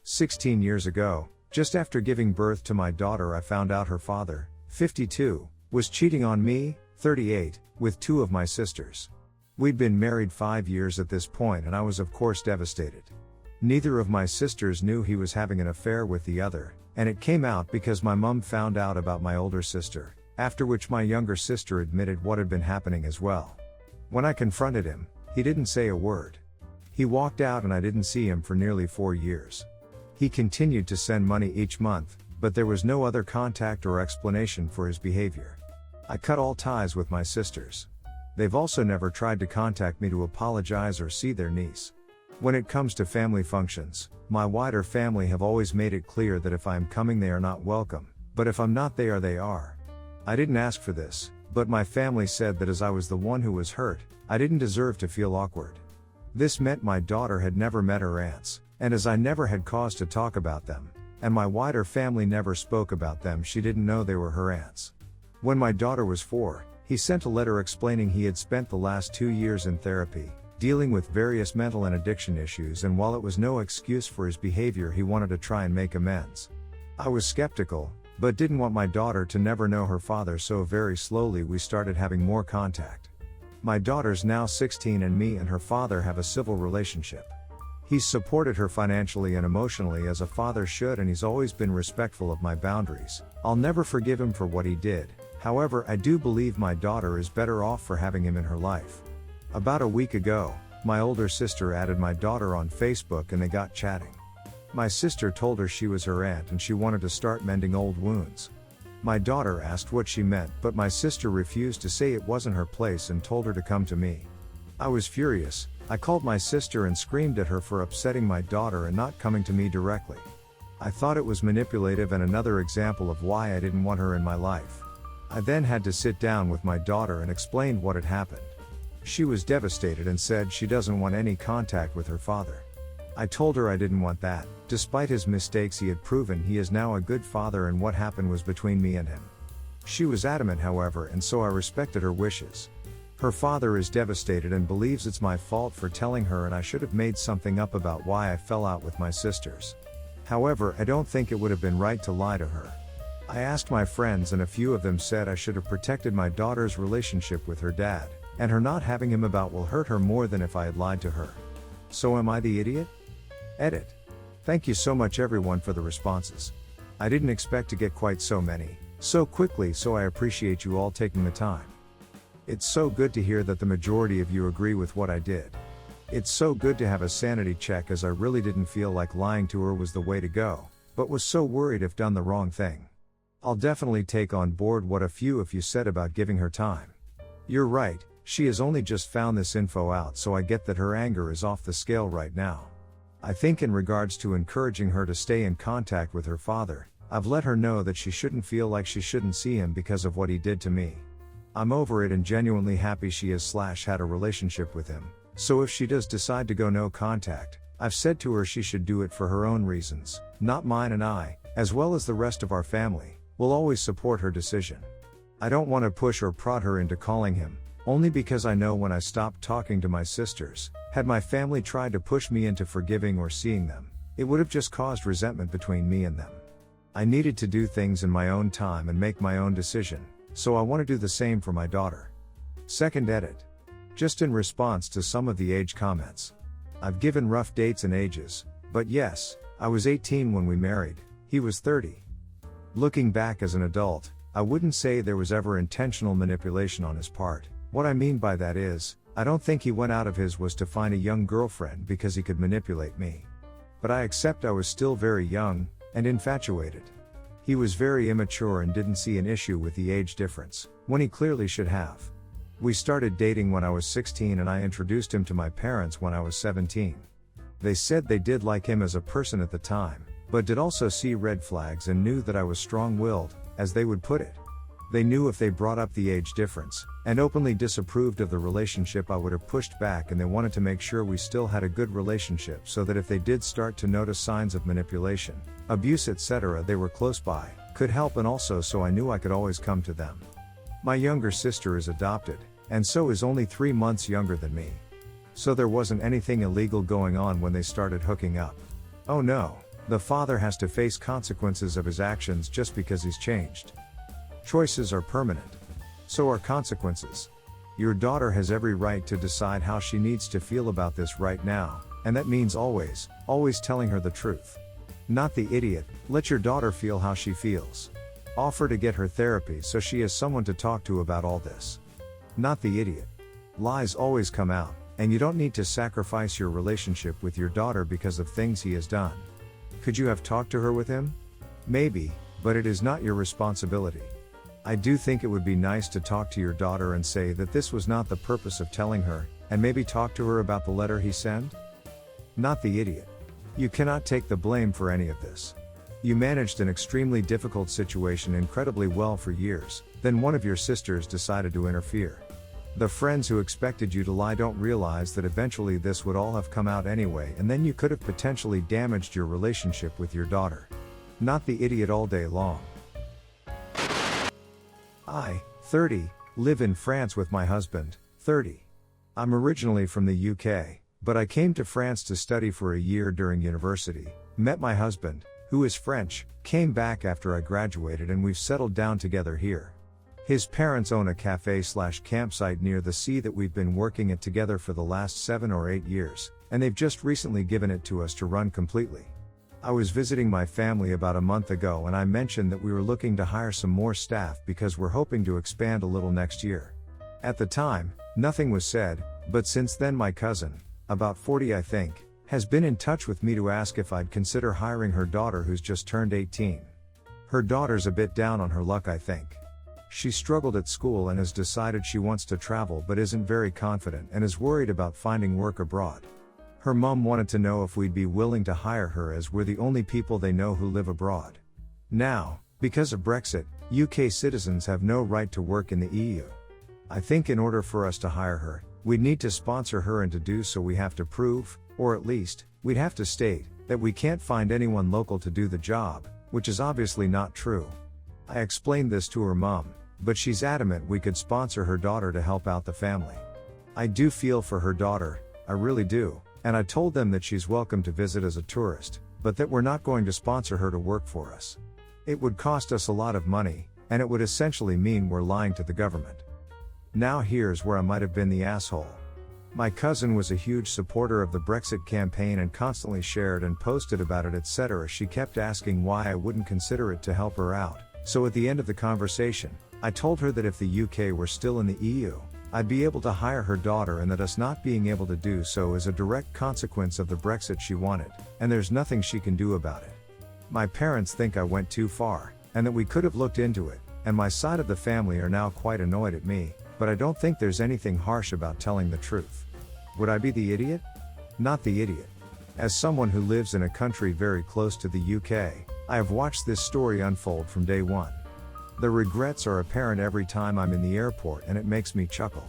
16 years ago, just after giving birth to my daughter, I found out her father, 52, was cheating on me, 38, with two of my sisters. We'd been married 5 years at this point and I was of course devastated. Neither of my sisters knew he was having an affair with the other, and it came out because my mom found out about my older sister, after which my younger sister admitted what had been happening as well. When I confronted him, he didn't say a word. He walked out and I didn't see him for nearly 4 years. He continued to send money each month, but there was no other contact or explanation for his behavior. I cut all ties with my sisters. They've also never tried to contact me to apologize or see their niece. When it comes to family functions, my wider family have always made it clear that if I am coming they are not welcome, but if I'm not they are. I didn't ask for this, but my family said that as I was the one who was hurt, I didn't deserve to feel awkward. This meant my daughter had never met her aunts, and as I never had cause to talk about them, and my wider family never spoke about them, she didn't know they were her aunts. When my daughter was 4, he sent a letter explaining he had spent the last 2 years in therapy, dealing with various mental and addiction issues, and while it was no excuse for his behavior, he wanted to try and make amends. I was skeptical, but didn't want my daughter to never know her father, so very slowly we started having more contact. My daughter's now 16 and me and her father have a civil relationship. He's supported her financially and emotionally as a father should, and he's always been respectful of my boundaries. I'll never forgive him for what he did, however I do believe my daughter is better off for having him in her life. About a week ago, my older sister added my daughter on Facebook and they got chatting. My sister told her she was her aunt and she wanted to start mending old wounds. My daughter asked what she meant, but my sister refused to say it wasn't her place and told her to come to me. I was furious. I called my sister and screamed at her for upsetting my daughter and not coming to me directly. I thought it was manipulative and another example of why I didn't want her in my life. I then had to sit down with my daughter and explained what had happened. She was devastated and said she doesn't want any contact with her father. I told her I didn't want that. Despite his mistakes, he had proven he is now a good father and what happened was between me and him. She was adamant, however, and so I respected her wishes. Her father is devastated and believes it's my fault for telling her, and I should have made something up about why I fell out with my sisters. However, I don't think it would have been right to lie to her. I asked my friends and a few of them said I should have protected my daughter's relationship with her dad, and her not having him about will hurt her more than if I had lied to her. So am I the idiot? Edit. Thank you so much everyone for the responses. I didn't expect to get quite so many, so quickly, so I appreciate you all taking the time. It's so good to hear that the majority of you agree with what I did. It's so good to have a sanity check, as I really didn't feel like lying to her was the way to go, but was so worried if done the wrong thing. I'll definitely take on board what a few of you said about giving her time. You're right, she has only just found this info out, so I get that her anger is off the scale right now. I think in regards to encouraging her to stay in contact with her father, I've let her know that she shouldn't feel like she shouldn't see him because of what he did to me. I'm over it and genuinely happy she has/had a relationship with him, so if she does decide to go no contact, I've said to her she should do it for her own reasons, not mine, and I, as well as the rest of our family, will always support her decision. I don't want to push or prod her into calling him, only because I know when I stopped talking to my sisters, had my family tried to push me into forgiving or seeing them, it would have just caused resentment between me and them. I needed to do things in my own time and make my own decision, so I want to do the same for my daughter. Second edit. Just in response to some of the age comments. I've given rough dates and ages, but yes, I was 18 when we married, he was 30. Looking back as an adult, I wouldn't say there was ever intentional manipulation on his part. What I mean by that is, I don't think he went out of his way to find a young girlfriend because he could manipulate me. But I accept I was still very young, and infatuated. He was very immature and didn't see an issue with the age difference, when he clearly should have. We started dating when I was 16 and I introduced him to my parents when I was 17. They said they did like him as a person at the time, but did also see red flags and knew that I was strong-willed, as they would put it. They knew if they brought up the age difference, and openly disapproved of the relationship, I would have pushed back, and they wanted to make sure we still had a good relationship so that if they did start to notice signs of manipulation, abuse, etc., they were close by, could help, and also so I knew I could always come to them. My younger sister is adopted, and so is only 3 months younger than me. So there wasn't anything illegal going on when they started hooking up. Oh no. The father has to face consequences of his actions just because he's changed. Choices are permanent. So are consequences. Your daughter has every right to decide how she needs to feel about this right now, and that means always, always telling her the truth. Not the idiot. Let your daughter feel how she feels. Offer to get her therapy so she has someone to talk to about all this. Not the idiot. Lies always come out, and you don't need to sacrifice your relationship with your daughter because of things he has done. Could you have talked to her with him? Maybe, but it is not your responsibility. I do think it would be nice to talk to your daughter and say that this was not the purpose of telling her, and maybe talk to her about the letter he sent? Not the idiot. You cannot take the blame for any of this. You managed an extremely difficult situation incredibly well for years, then one of your sisters decided to interfere. The friends who expected you to lie don't realize that eventually this would all have come out anyway, and then you could have potentially damaged your relationship with your daughter. Not the idiot all day long. I, 30, live in France with my husband, 30. I'm originally from the UK, but I came to France to study for a year during university, met my husband, who is French, came back after I graduated, and we've settled down together here. His parents own a cafe/campsite near the sea that we've been working at together for the last 7 or 8 years, and they've just recently given it to us to run completely. I was visiting my family about a month ago, and I mentioned that we were looking to hire some more staff because we're hoping to expand a little next year. At the time, nothing was said, but since then my cousin, about 40 I think, has been in touch with me to ask if I'd consider hiring her daughter who's just turned 18. Her daughter's a bit down on her luck, I think. She struggled at school and has decided she wants to travel but isn't very confident and is worried about finding work abroad. Her mom wanted to know if we'd be willing to hire her as we're the only people they know who live abroad. Now, because of Brexit, UK citizens have no right to work in the EU. I think in order for us to hire her, we'd need to sponsor her, and to do so we have to prove, or at least, we'd have to state, that we can't find anyone local to do the job, which is obviously not true. I explained this to her mom, but she's adamant we could sponsor her daughter to help out the family. I do feel for her daughter, I really do, and I told them that she's welcome to visit as a tourist, but that we're not going to sponsor her to work for us. It would cost us a lot of money, and it would essentially mean we're lying to the government. Now here's where I might have been the asshole. My cousin was a huge supporter of the Brexit campaign and constantly shared and posted about it, etc. She kept asking why I wouldn't consider it to help her out, so at the end of the conversation, I told her that if the UK were still in the EU, I'd be able to hire her daughter, and that us not being able to do so is a direct consequence of the Brexit she wanted, and there's nothing she can do about it. My parents think I went too far, and that we could have looked into it, and my side of the family are now quite annoyed at me, but I don't think there's anything harsh about telling the truth. Would I be the idiot? Not the idiot. As someone who lives in a country very close to the UK, I have watched this story unfold from day one. The regrets are apparent every time I'm in the airport, and it makes me chuckle.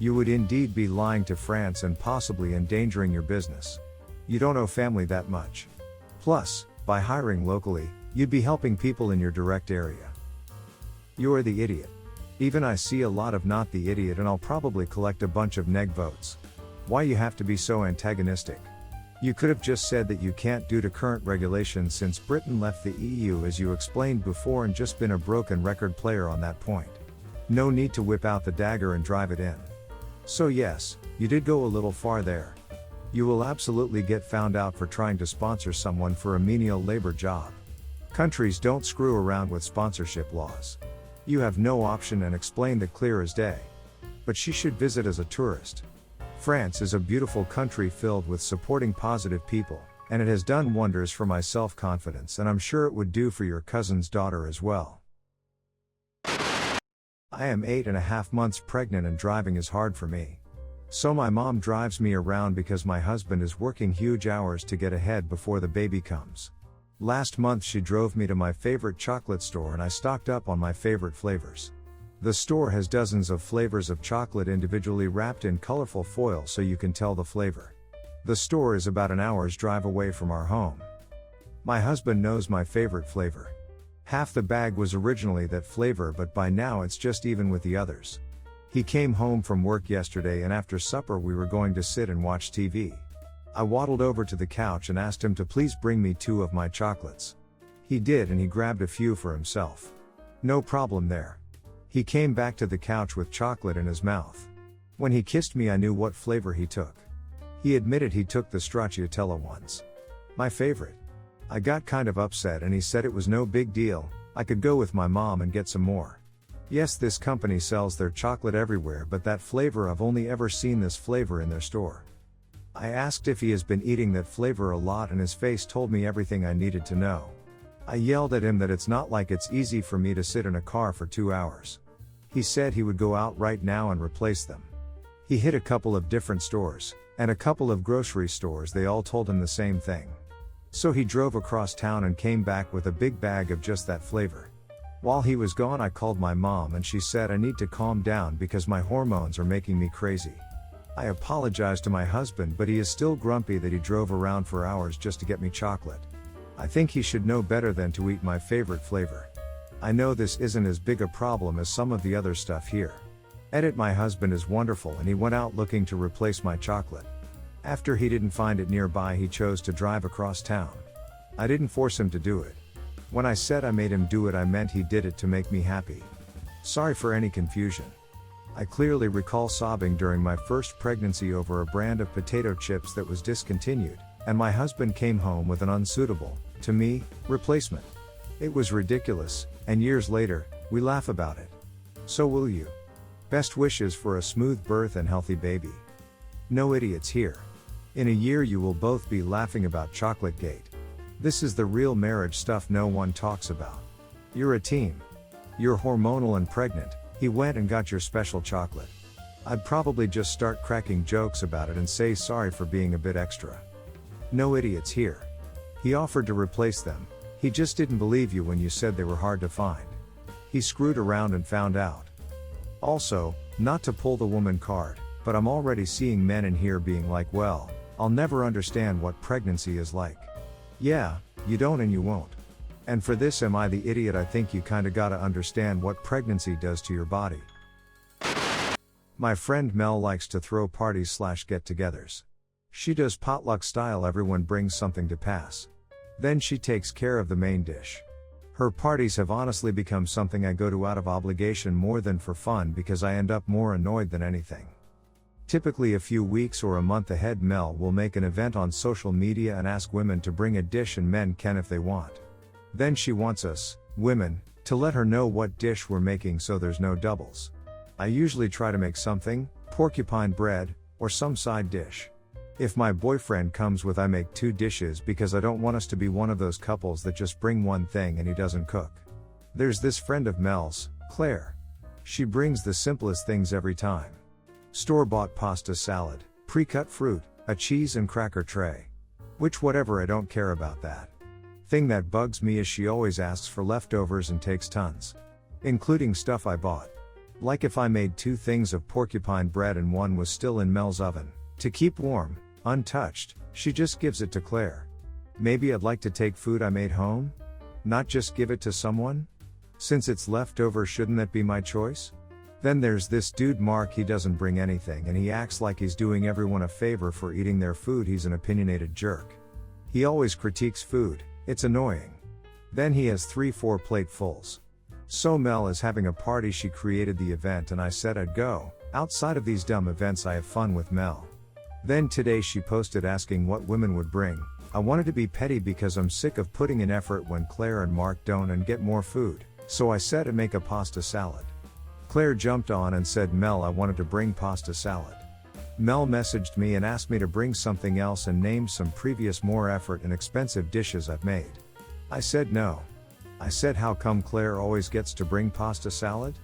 You would indeed be lying to France and possibly endangering your business. You don't owe family that much. Plus, by hiring locally, you'd be helping people in your direct area. You're the idiot. Even I see a lot of not the idiot, and I'll probably collect a bunch of neg votes. Why you have to be so antagonistic? You could have just said that you can't due to current regulations since Britain left the EU, as you explained before, and just been a broken record player on that point. No need to whip out the dagger and drive it in. So yes, you did go a little far there. You will absolutely get found out for trying to sponsor someone for a menial labor job. Countries don't screw around with sponsorship laws. You have no option, and explained that clear as day. But she should visit as a tourist. France is a beautiful country filled with supporting positive people, and it has done wonders for my self-confidence, and I'm sure it would do for your cousin's daughter as well. I am 8.5 months pregnant, and driving is hard for me. So my mom drives me around because my husband is working huge hours to get ahead before the baby comes. Last month she drove me to my favorite chocolate store, and I stocked up on my favorite flavors. The store has dozens of flavors of chocolate individually wrapped in colorful foil so you can tell the flavor. The store is about an hour's drive away from our home. My husband knows my favorite flavor. Half the bag was originally that flavor, but by now it's just even with the others. He came home from work yesterday, and after supper we were going to sit and watch TV. I waddled over to the couch and asked him to please bring me 2 of my chocolates. He did, and he grabbed a few for himself. No problem there. He came back to the couch with chocolate in his mouth. When he kissed me, I knew what flavor he took. He admitted he took the stracciatella ones. My favorite. I got kind of upset and he said it was no big deal, I could go with my mom and get some more. Yes, this company sells their chocolate everywhere, but that flavor, I've only ever seen this flavor in their store. I asked if he has been eating that flavor a lot and his face told me everything I needed to know. I yelled at him that it's not like it's easy for me to sit in a car for 2 hours. He said he would go out right now and replace them. He hit a couple of different stores, and a couple of grocery stores, they all told him the same thing. So he drove across town and came back with a big bag of just that flavor. While he was gone, I called my mom and she said I need to calm down because my hormones are making me crazy. I apologized to my husband, but he is still grumpy that he drove around for hours just to get me chocolate. I think he should know better than to eat my favorite flavor. I know this isn't as big a problem as some of the other stuff here. My husband is wonderful and he went out looking to replace my chocolate. After he didn't find it nearby, he chose to drive across town. I didn't force him to do it. When I said I made him do it, I meant he did it to make me happy. Sorry for any confusion. I clearly recall sobbing during my first pregnancy over a brand of potato chips that was discontinued, and my husband came home with an unsuitable, to me, replacement. It was ridiculous, and years later, we laugh about it. So will you. Best wishes for a smooth birth and healthy baby. No idiots here. In a year you will both be laughing about Chocolategate. This is the real marriage stuff no one talks about. You're a team. You're hormonal and pregnant, he went and got your special chocolate. I'd probably just start cracking jokes about it and say sorry for being a bit extra. No idiots here. He offered to replace them, he just didn't believe you when you said they were hard to find. He screwed around and found out. Also, not to pull the woman card, but I'm already seeing men in here being like, well, I'll never understand what pregnancy is like. Yeah, you don't and you won't. And for this, am I the idiot? I think you kinda gotta understand what pregnancy does to your body. My friend Mel likes to throw parties / get-togethers. She does potluck style, everyone brings something to pass. Then she takes care of the main dish. Her parties have honestly become something I go to out of obligation more than for fun because I end up more annoyed than anything. Typically a few weeks or a month ahead, Mel will make an event on social media and ask women to bring a dish, and men can if they want. Then she wants us, women, to let her know what dish we're making so there's no doubles. I usually try to make something, porcupine bread, or some side dish. If my boyfriend comes with, I make 2 dishes because I don't want us to be one of those couples that just bring one thing and he doesn't cook. There's this friend of Mel's, Claire. She brings the simplest things every time. Store-bought pasta salad, pre-cut fruit, a cheese and cracker tray. Which whatever, I don't care about that. Thing that bugs me is she always asks for leftovers and takes tons. Including stuff I bought. Like if I made 2 things of porcupine bread and one was still in Mel's oven, to keep warm, untouched, she just gives it to Claire. Maybe I'd like to take food I made home? Not just give it to someone? Since it's leftover, shouldn't that be my choice? Then there's this dude Mark, he doesn't bring anything and he acts like he's doing everyone a favor for eating their food. He's an opinionated jerk. He always critiques food, it's annoying. Then he has 3-4 platefuls. So Mel is having a party, she created the event and I said I'd go. Outside of these dumb events I have fun with Mel. Then today she posted asking what women would bring. I wanted to be petty because I'm sick of putting in effort when Claire and Mark don't and get more food, so I said I'd make a pasta salad. Claire jumped on and said, Mel, I wanted to bring pasta salad. Mel messaged me and asked me to bring something else and named some previous more effort and expensive dishes I've made. I said no. I said, how come Claire always gets to bring pasta salad?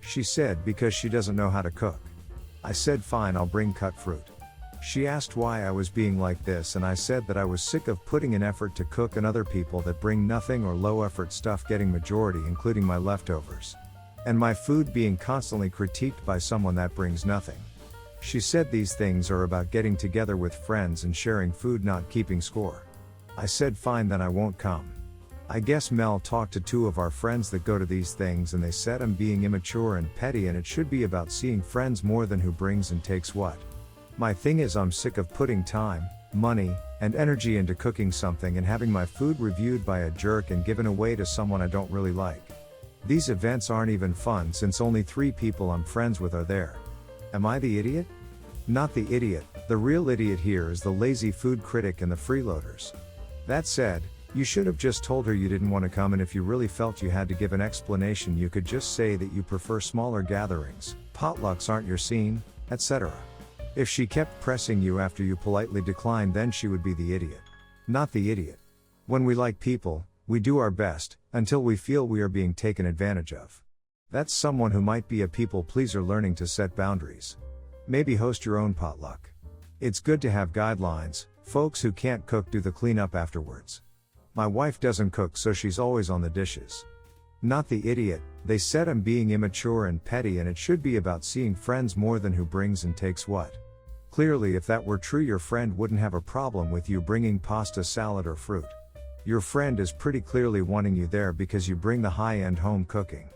She said because she doesn't know how to cook. I said fine, I'll bring cut fruit. She asked why I was being like this and I said that I was sick of putting in effort to cook and other people that bring nothing or low effort stuff getting majority, including my leftovers. And my food being constantly critiqued by someone that brings nothing. She said these things are about getting together with friends and sharing food, not keeping score. I said fine, then I won't come. I guess Mel talked to 2 of our friends that go to these things and they said I'm being immature and petty and it should be about seeing friends more than who brings and takes what. My thing is I'm sick of putting time, money, and energy into cooking something and having my food reviewed by a jerk and given away to someone I don't really like. These events aren't even fun since only 3 people I'm friends with are there. Am I the idiot? Not the idiot, the real idiot here is the lazy food critic and the freeloaders. That said, you should have just told her you didn't want to come, and if you really felt you had to give an explanation you could just say that you prefer smaller gatherings, potlucks aren't your scene, etc. If she kept pressing you after you politely declined, then she would be the idiot. Not the idiot. When we like people, we do our best, until we feel we are being taken advantage of. That's someone who might be a people pleaser learning to set boundaries. Maybe host your own potluck. It's good to have guidelines. Folks who can't cook do the cleanup afterwards. My wife doesn't cook, so she's always on the dishes. Not the idiot, they said I'm being immature and petty and it should be about seeing friends more than who brings and takes what. Clearly, if that were true, your friend wouldn't have a problem with you bringing pasta, salad, or fruit. Your friend is pretty clearly wanting you there because you bring the high-end home cooking.